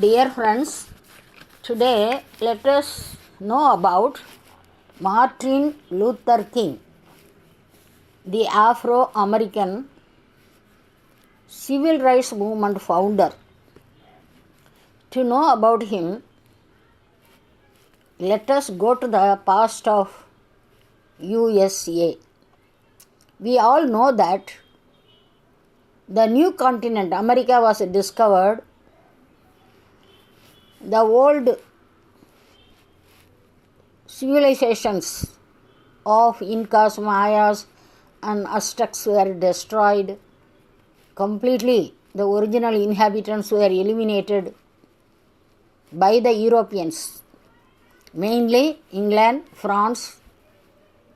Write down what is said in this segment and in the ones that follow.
Dear friends, today let us know about Martin Luther King, the Afro-American civil rights movement founder. To know about him, let us go to the past of USA. We all know that the new continent, America, was discovered. The old civilizations of Incas, Mayas, and Aztecs were destroyed completely. The original inhabitants were eliminated by the Europeans, mainly England, France,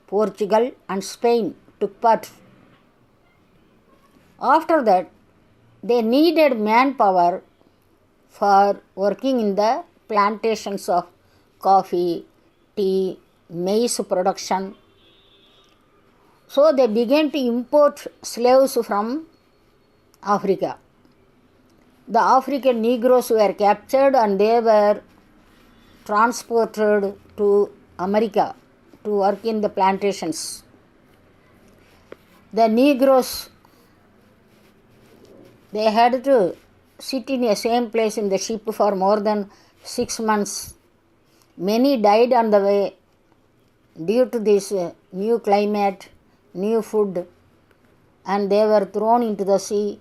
Portugal, and Spain took part. After that, they needed manpower for working in the plantations of coffee, tea, maize production. So they began to import slaves from Africa. The African Negroes were captured and they were transported to America to work in the plantations. The Negroes, they had to sit in the same place in the ship for more than 6 months. Many died on the way due to this new climate, new food, and they were thrown into the sea.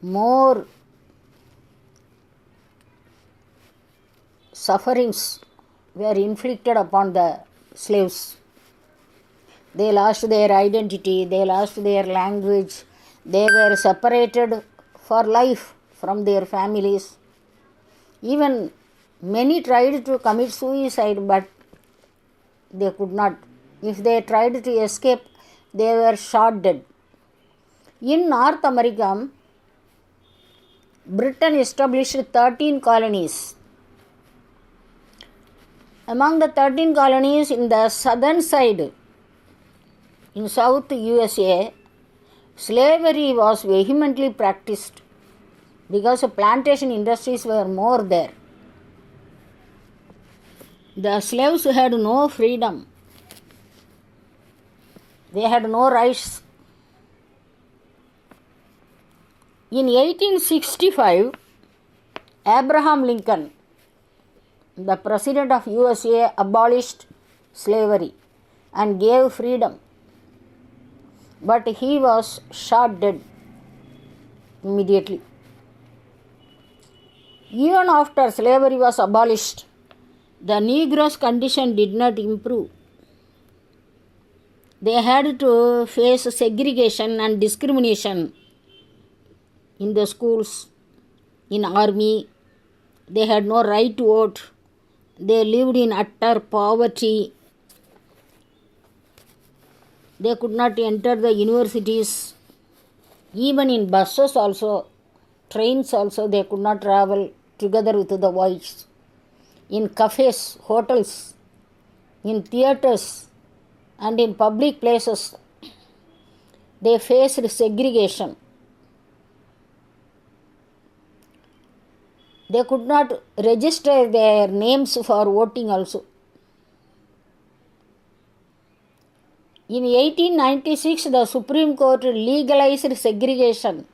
More sufferings were inflicted upon the slaves. They lost their identity, they lost their language, they were separated for life from their families. Even many tried to commit suicide, but they could not. If they tried to escape, they were shot dead. In North America, Britain established 13 colonies. Among the 13 colonies in the southern side, in South USA, slavery was vehemently practiced because plantation industries were more there. The slaves had no freedom. They had no rights. In 1865, Abraham Lincoln, the President of USA, abolished slavery and gave freedom. But he was shot dead immediately. Even after slavery was abolished, the Negroes' condition did not improve. They had to face segregation and discrimination in the schools, in army. They had no right to vote. They lived in utter poverty. They could not enter the universities. Even in buses also, trains also, they could not travel together with the whites. In cafes, hotels, in theatres, and in public places, they faced segregation. They could not register their names for voting also. In 1896, the Supreme Court legalized segregation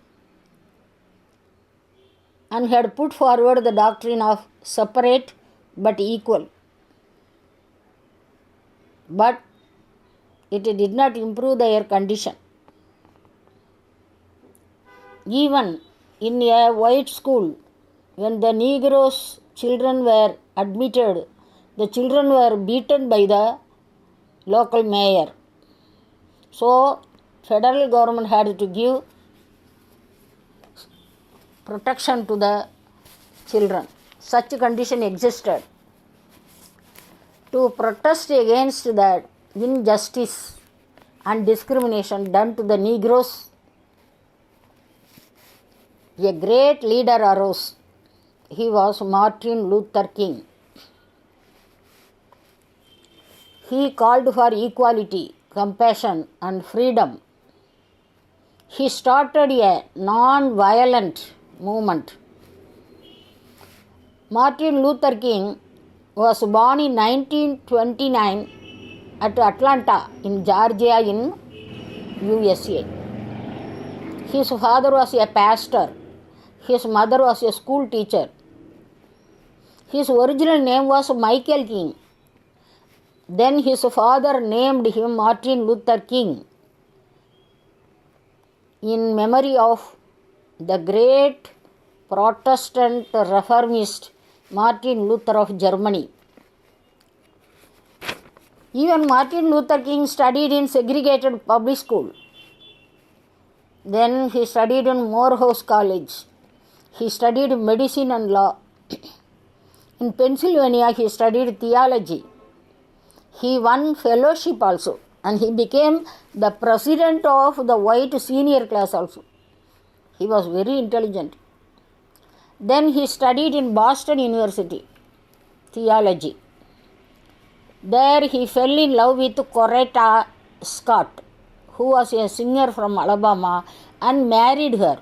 and had put forward the doctrine of separate but equal. But it did not improve their condition. Even in a white school, when the Negroes' children were admitted, the children were beaten by the local mayor. So, federal government had to give protection to the children. Such condition existed. To protest against the injustice and discrimination done to the Negroes, a great leader arose. He was Martin Luther King. He called for equality, compassion, and freedom. He started a non-violent movement Martin Luther King was born in 1929 at Atlanta in Georgia in USA. His father was a pastor. His mother was a school teacher. His original name was Michael King. Then his father named him Martin Luther King in memory of the great Protestant reformist Martin Luther of Germany. Even Martin Luther King studied in segregated public school. Then he studied in Morehouse College. He studied medicine and law. In Pennsylvania, he studied theology. He won fellowship also, and he became the president of the white senior class also. He was very intelligent. Then he studied in Boston University, theology. There he fell in love with Coretta Scott, who was a singer from Alabama, and married her.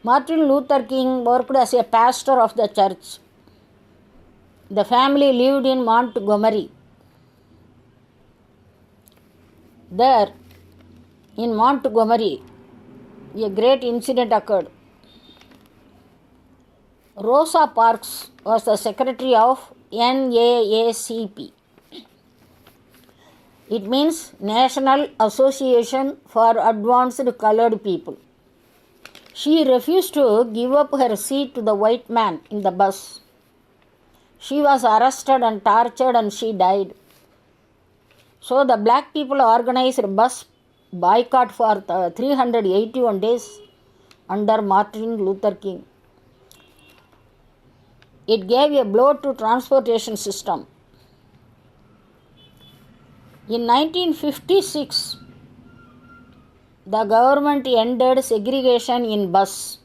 Martin Luther King worked as a pastor of the church. The family lived in Montgomery. There, in Montgomery, a great incident occurred. Rosa Parks was the secretary of NAACP. It means National Association for Advanced Colored People. She refused to give up her seat to the white man in the bus. She was arrested and tortured and she died. So the black people organized bus boycott for 381 days under Martin Luther King. It gave a blow to transportation system. In 1956, the government ended segregation in bus.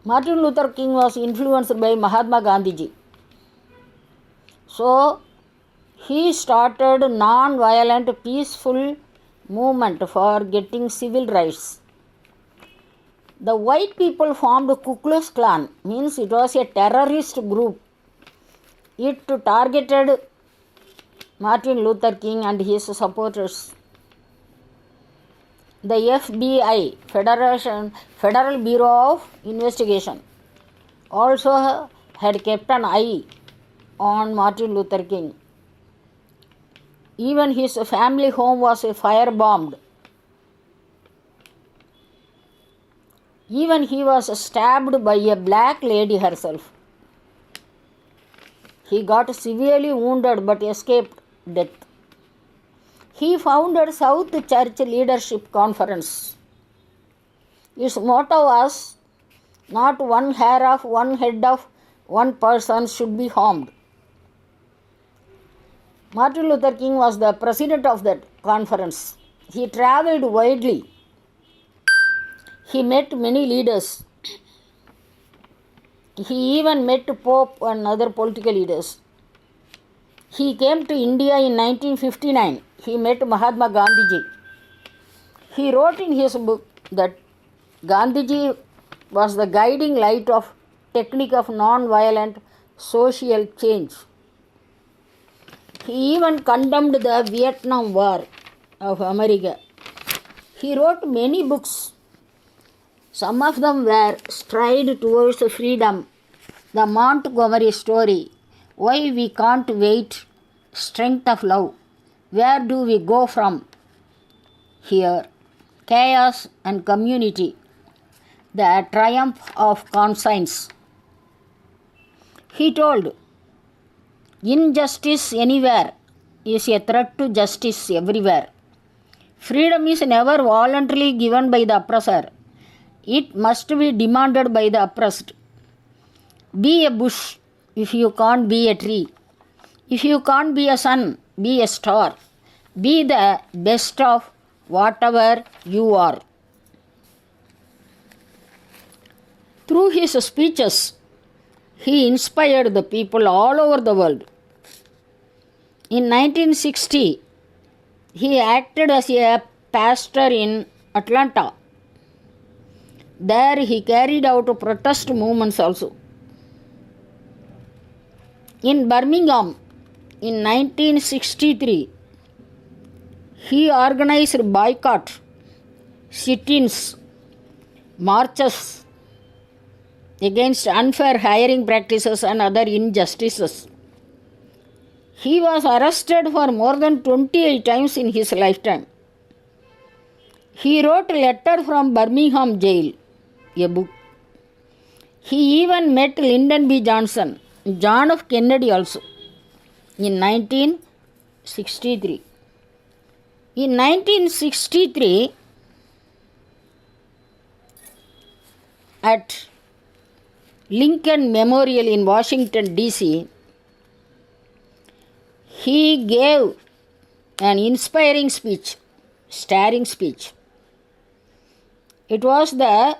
Martin Luther King was influenced by Mahatma Gandhi. So, he started non-violent, peaceful movement for getting civil rights. The white people formed Ku Klux Klan, means it was a terrorist group. It targeted Martin Luther King and his supporters. The FBI, Federal Bureau of Investigation, also had kept an eye on Martin Luther King. Even his family home was firebombed. Even he was stabbed by a black lady herself. He got severely wounded but escaped death. He founded South Church Leadership Conference. Its motto was, "Not one hair of one head of one person should be harmed." Martin Luther King was the president of that conference. He traveled widely. He met many leaders. He even met Pope and other political leaders. He came to India in 1959. He met Mahatma Gandhi. He wrote in his book that Gandhiji was the guiding light of technique of non-violent social change. He even condemned the Vietnam War of America. He wrote many books. Some of them were Stride Towards Freedom, The Montgomery Story, Why We Can't Wait, Strength of Love, Where Do We Go From Here, Chaos and Community, The Triumph of Conscience. He told, "Injustice anywhere is a threat to justice everywhere. Freedom is never voluntarily given by the oppressor. It must be demanded by the oppressed. Be a bush if you can't be a tree. If you can't be a sun, be a star. Be the best of whatever you are." Through his speeches, he inspired the people all over the world. In 1960, he acted as a pastor in Atlanta. There he carried out protest movements also. In Birmingham, in 1963, he organized boycott, sit-ins, marches against unfair hiring practices and other injustices. He was arrested for more than 28 times in his lifetime. He wrote a letter from Birmingham jail, a book. He even met Lyndon B. Johnson, John F. Kennedy also, in 1963. In 1963, at Lincoln Memorial in Washington, D.C., he gave an inspiring speech, stirring speech. It was the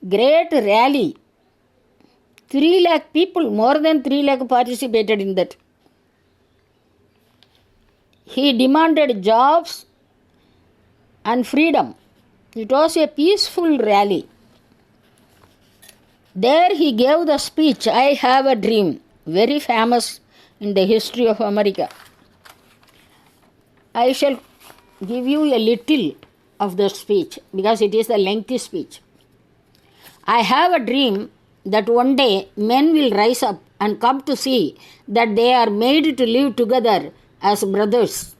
great rally. 3 lakh people, more than 3 lakh participated in that. He demanded jobs and freedom. It was a peaceful rally. There he gave the speech, I Have a Dream, very famous in the history of America. I shall give you a little of the speech because it is a lengthy speech. I have a dream that one day men will rise up and come to see that they are made to live together as brothers.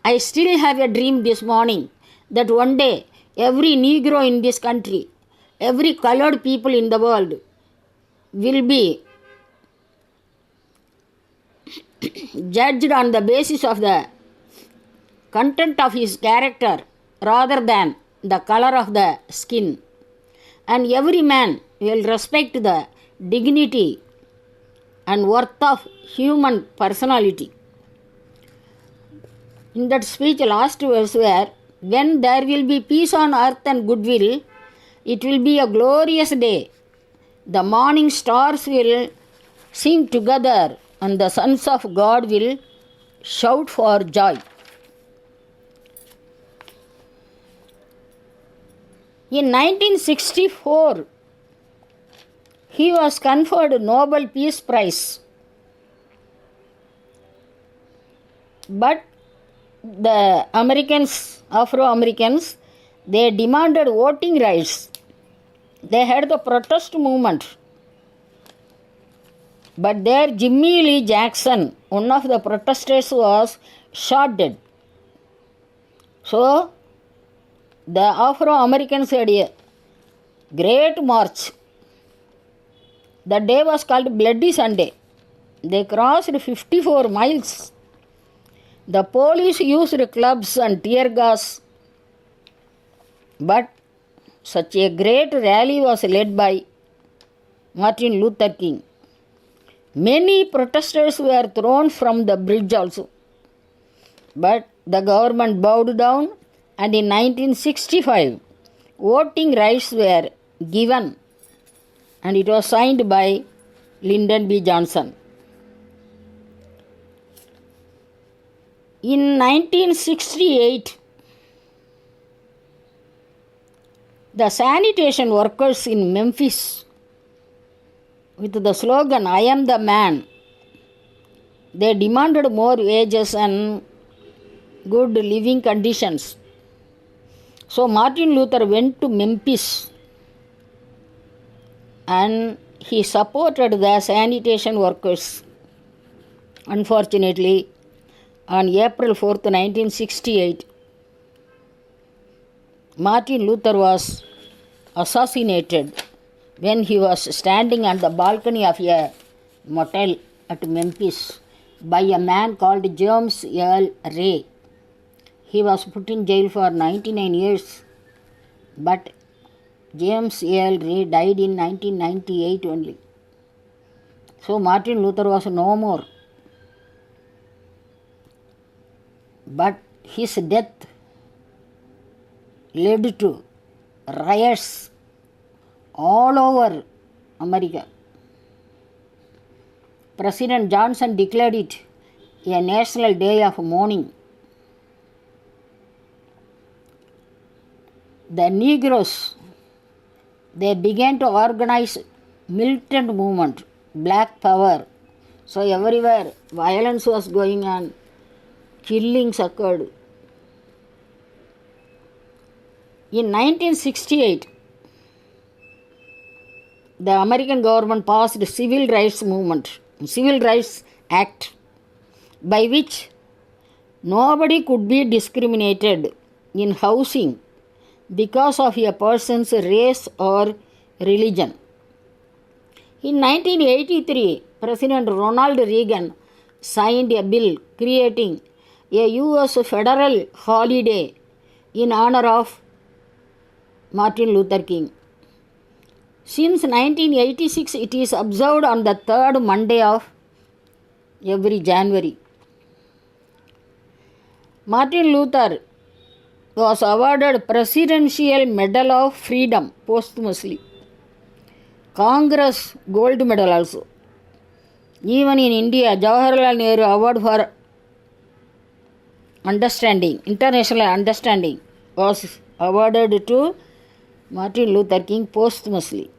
I still have a dream this morning that one day every Negro in this country, every colored people in the world will be judged on the basis of the content of his character rather than the color of the skin. And every man will respect the dignity and worth of human personality. In that speech, last verse where, when there will be peace on earth and goodwill, it will be a glorious day. The morning stars will sing together and the sons of God will shout for joy. In 1964, he was conferred Nobel Peace Prize. But the Americans, Afro-Americans, they demanded voting rights. They had the protest movement. But there Jimmy Lee Jackson, one of the protesters, was shot dead. So, the Afro-Americans had a great march. The day was called Bloody Sunday. They crossed 54 miles. The police used clubs and tear gas. But such a great rally was led by Martin Luther King. Many protesters were thrown from the bridge also. But the government bowed down, and in 1965, voting rights were given, and it was signed by Lyndon B. Johnson. In 1968, the sanitation workers in Memphis, with the slogan, I am the man, they demanded more wages and good living conditions. So Martin Luther went to Memphis and he supported the sanitation workers. Unfortunately, on April 4th, 1968, Martin Luther was assassinated when he was standing on the balcony of a motel at Memphis by a man called James Earl Ray. He was put in jail for 99 years, but James Earl Ray died in 1998 only. So Martin Luther was no more. But his death led to riots all over America. President Johnson declared it a national day of mourning. the Negroes, they began to organize militant movement, black power. So everywhere violence was going on, killings occurred. In 1968, the American government passed the Civil Rights Act, by which nobody could be discriminated in housing because of a person's race or religion. In 1983, President Ronald Reagan signed a bill creating a U.S. federal holiday in honor of Martin Luther King. Since 1986, it is observed on the third Monday of every January. Martin Luther was awarded Presidential Medal of Freedom posthumously. Congress Gold Medal also. Even in India, Jawaharlal Nehru Award for International Understanding was awarded to Martin Luther King posthumously.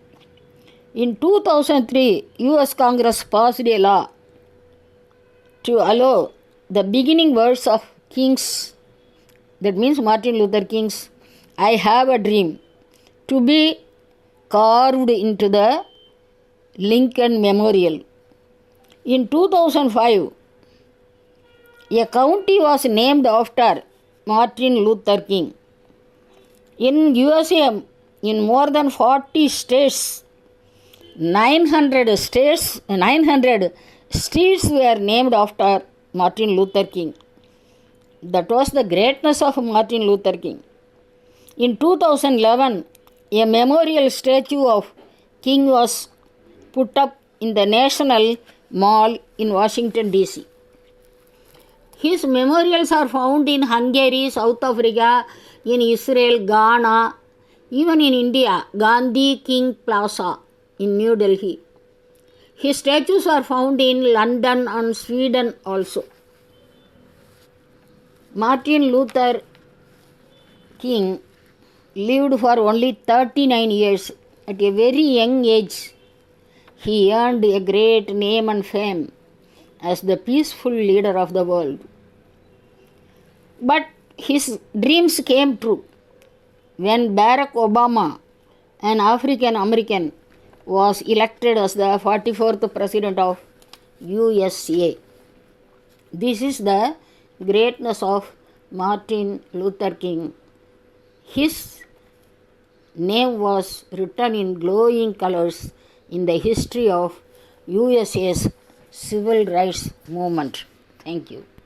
In 2003, US Congress passed a law to allow the beginning words of King's, that means Martin Luther King's I Have a Dream, to be carved into the Lincoln Memorial. In 2005, a county was named after Martin Luther King. In USA, in more than 40 states, 900 streets were named after Martin Luther King. That was the greatness of Martin Luther King. In 2011, a memorial statue of King was put up in the National Mall in Washington, D.C. His memorials are found in Hungary, South Africa, in Israel, Ghana, even in India, Gandhi King Plaza in New Delhi. His statues are found in London and Sweden also. Martin Luther King lived for only 39 years. At a very young age, he earned a great name and fame as the peaceful leader of the world. But his dreams came true when Barack Obama, an African American, was elected as the 44th President of USA. This is the greatness of Martin Luther King. His name was written in glowing colors in the history of USA's civil rights movement. Thank you.